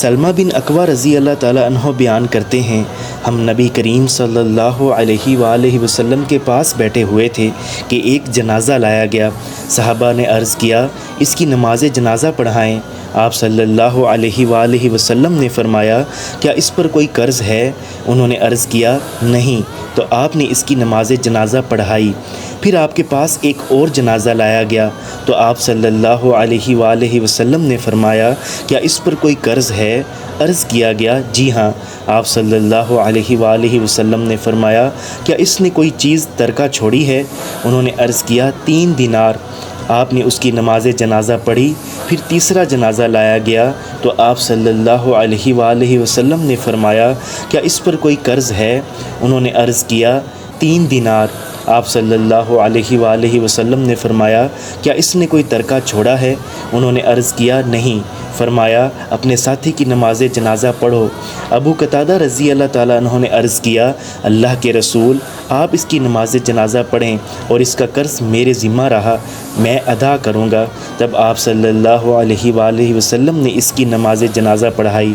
سلمہ بن اکوع رضی اللہ تعالیٰ عنہ بیان کرتے ہیں، ہم نبی کریم صلی اللہ علیہ وآلہ وسلم کے پاس بیٹھے ہوئے تھے کہ ایک جنازہ لایا گیا۔ صحابہ نے عرض کیا، اس کی نماز جنازہ پڑھائیں۔ آپ صلی اللہ علیہ وآلہ وسلم نے فرمایا، کیا اس پر کوئی قرض ہے؟ انہوں نے عرض کیا، نہیں، تو آپ نے اس کی نماز جنازہ پڑھائی۔ پھر آپ کے پاس ایک اور جنازہ لایا گیا تو آپ صلی اللہ علیہ وآلہ وسلم نے فرمایا، کیا اس پر کوئی قرض ہے؟ عرض کیا گیا، جی ہاں۔ آپ صلی اللہ علیہ وآلہ وسلم نے فرمایا، کیا اس نے کوئی چیز ترکہ چھوڑی ہے؟ انہوں نے عرض کیا، 3 دینار۔ آپ نے اس کی نماز جنازہ پڑھی۔ پھر تیسرا جنازہ لایا گیا تو آپ صلی اللہ علیہ وآلہ وسلم نے فرمایا، کیا اس پر کوئی قرض ہے؟ انہوں نے عرض کیا، 3 دینار۔ آپ صلی اللہ علیہ وآلہ وسلم نے فرمایا، کیا اس نے کوئی ترکہ چھوڑا ہے؟ انہوں نے عرض کیا، نہیں۔ فرمایا، اپنے ساتھی کی نماز جنازہ پڑھو۔ ابو قتادہ رضی اللہ تعالیٰ عنہ نے عرض کیا، اللہ کے رسول، آپ اس کی نماز جنازہ پڑھیں اور اس کا قرض میرے ذمہ رہا، میں ادا کروں گا۔ تب آپ صلی اللہ علیہ وآلہ وسلم نے اس کی نماز جنازہ پڑھائی۔